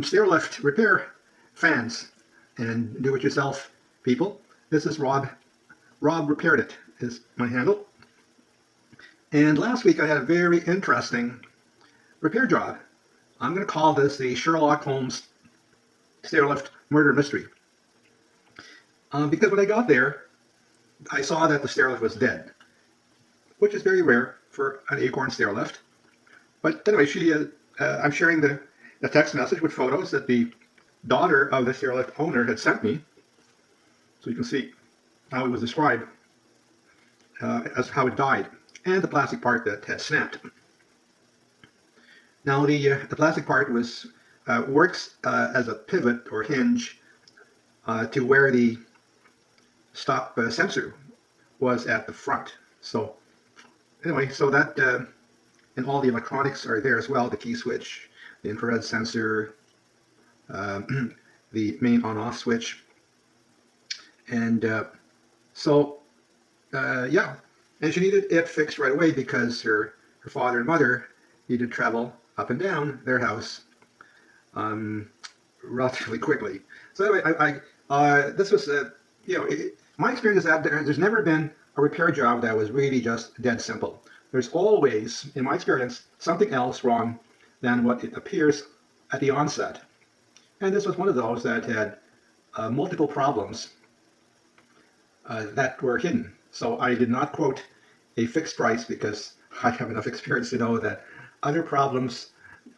Stairlift Repair fans and do-it-yourself people. This is Rob. Rob Repaired It is my handle. And last week I had a very interesting repair job. I'm going to call this the Sherlock Holmes Stairlift Murder Mystery. Because when I got there, I saw that the stairlift was dead, which is very rare for an Acorn stairlift. But anyway, I'm sharing the text message with photos that the daughter of the stairlift owner had sent me, so you can see how it was described as how it died, and the plastic part that had snapped. Now the plastic part works as a pivot or hinge to where the stop sensor was at the front. So anyway, so that and all the electronics are there as well, the key switch, the infrared sensor, the main on-off switch. And yeah, and she needed it fixed right away because her father and mother needed to travel up and down their house relatively quickly. So anyway, this was, my experience is that there's never been a repair job that was really just dead simple. There's always, in my experience, something else wrong than what it appears at the onset. And this was one of those that had multiple problems that were hidden. So I did not quote a fixed price because I have enough experience to know that other problems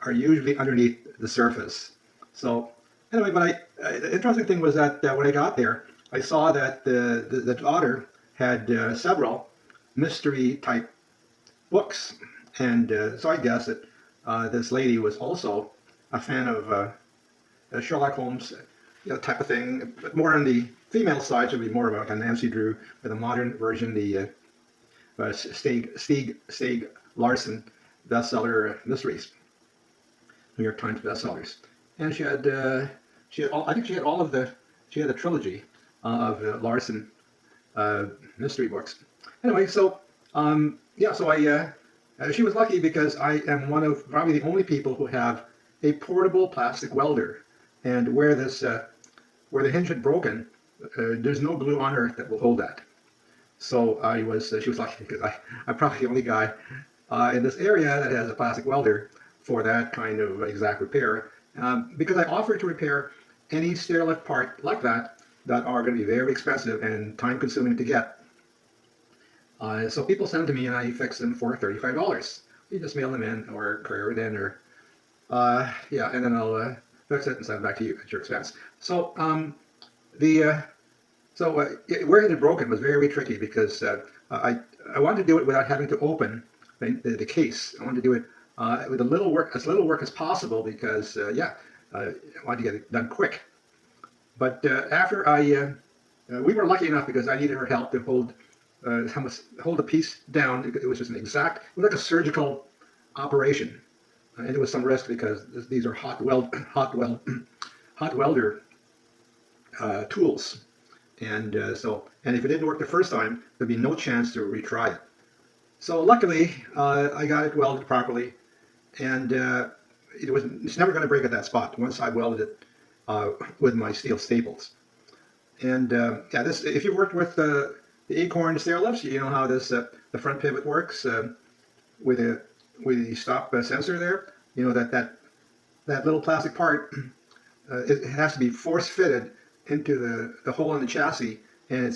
are usually underneath the surface. So anyway, but the interesting thing was that when I got there, I saw that the daughter had several mystery type books, and so I guess that this lady was also a fan of Sherlock Holmes, type of thing, but more on the female side. Should be more about kind of Nancy Drew, with a modern version, the Stieg Larsson bestseller mysteries, New York Times bestsellers, and she had all, I think she had a trilogy of Larsson mystery books. Anyway, so yeah, so she was lucky because I am one of probably the only people who have a portable plastic welder, and where where the hinge had broken, there's no glue on earth that will hold that. So she was lucky because I'm probably the only guy in this area that has a plastic welder for that kind of exact repair, because I offered to repair any stairlift part like that are going to be very expensive and time-consuming to get. So people send them to me and I fix them for $35. You just mail them in or courier it in, or yeah, and then I'll fix it and send it back to you at your expense. So where it had broken was very tricky because I wanted to do it without having to open the case. I wanted to do it with as little work as possible because I wanted to get it done quick. But after we were lucky enough because I needed her help to hold the piece down. It was just it was like a surgical operation, and it was some risk because these are hot welder tools, and and if it didn't work the first time, there'd be no chance to retry it. So luckily, I got it welded properly, and it's never going to break at that spot once I welded it with my steel staples. And yeah, if you worked with the Acorn stairlifts, you know how the front pivot works with the stop sensor there. You know that little plastic part, it has to be force fitted into the hole in the chassis, and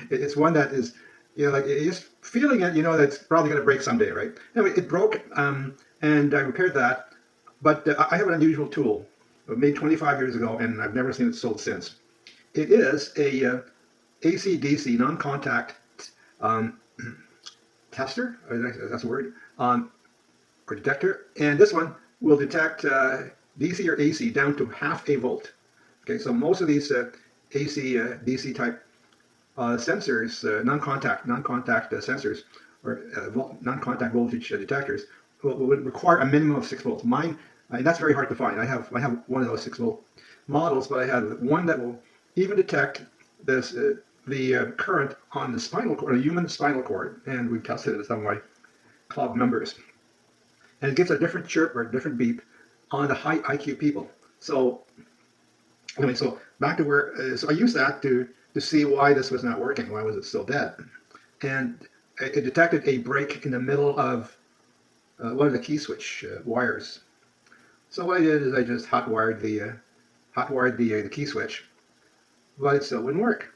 it's one that is, like just feeling it, that's probably going to break someday, right? Anyway, it broke, and I repaired that, but I have an unusual tool made 25 years ago, and I've never seen it sold since. It is a AC/DC non-contact tester, that's a word, or detector, and this one will detect DC or AC down to half a volt. Okay, so most of these AC, DC type sensors, non-contact sensors, or non-contact voltage detectors, would require a minimum of 6 volts. Mine, and that's very hard to find. I have one of those 6 volt models, but I have one that will even detect the current on the spinal cord, a human spinal cord, and we've tested it with some of my club members. And it gives a different chirp or a different beep on the high IQ people. So anyway, so back to where, so I used that to see why this was not working. Why was it still dead? And it detected a break in the middle of one of the key switch wires. So what I did is I just hotwired the key switch, but it still wouldn't work.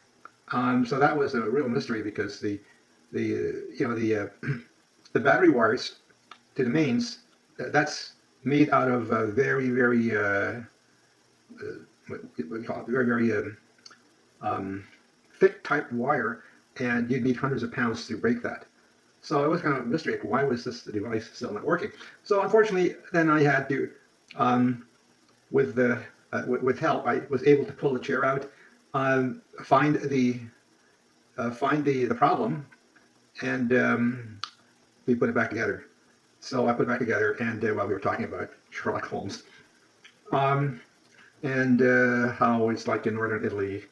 So that was a real mystery because the battery wires to the mains, that's made out of very what we call it, very thick type wire, and you'd need hundreds of pounds to break that. So it was kind of a mystery. Why was this device still not working? So unfortunately, then I had to, with help, I was able to pull the chair out, find the problem, and we put it back together. So I put it back together, and while we were talking about Sherlock Holmes, and how it's like in northern Italy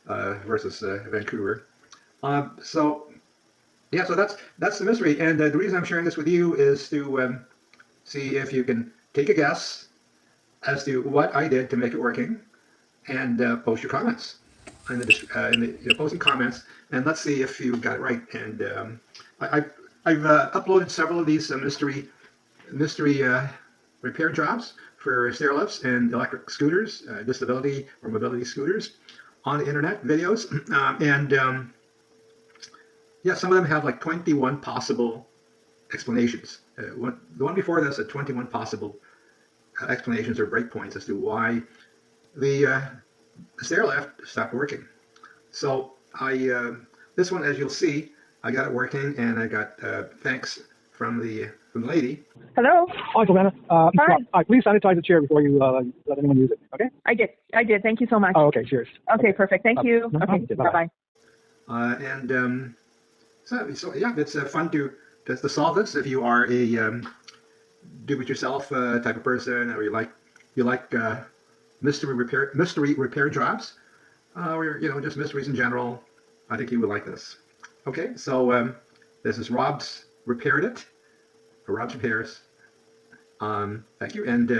versus Vancouver. So yeah, so that's the mystery, and the reason I'm sharing this with you is to see if you can take a guess as to what I did to make it working, and post your comments posting comments, and let's see if you got it right. And I've uploaded several of these mystery repair jobs for stair lifts and electric scooters, disability or mobility scooters, on the internet videos, and yeah, some of them have like 21 possible explanations. The one before this had 21 possible explanations or breakpoints as to why the stair lift stopped working. So this one, as you'll see, I got it working, and I got thanks from the lady. Hello. Hi, Savannah. Hi. Please sanitize the chair before you let anyone use it. Okay. I did. Thank you so much. Oh, okay. Cheers. Okay, perfect. Thank you. No okay. problem. Bye-bye. So yeah, it's fun to solve this if you are a do-it-yourself type of person, or you like mystery repair jobs, or just mysteries in general. I think you would like this. Okay, so this is Rob's Repaired It, or Rob's Repairs. Thank you, and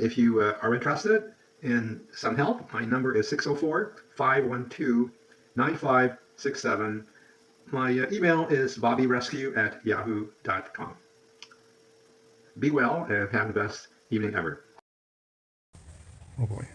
if you are interested in some help, my number is 604-512-9567. My email is bobbyrescue@yahoo.com. Be well and have the best evening ever. Oh boy.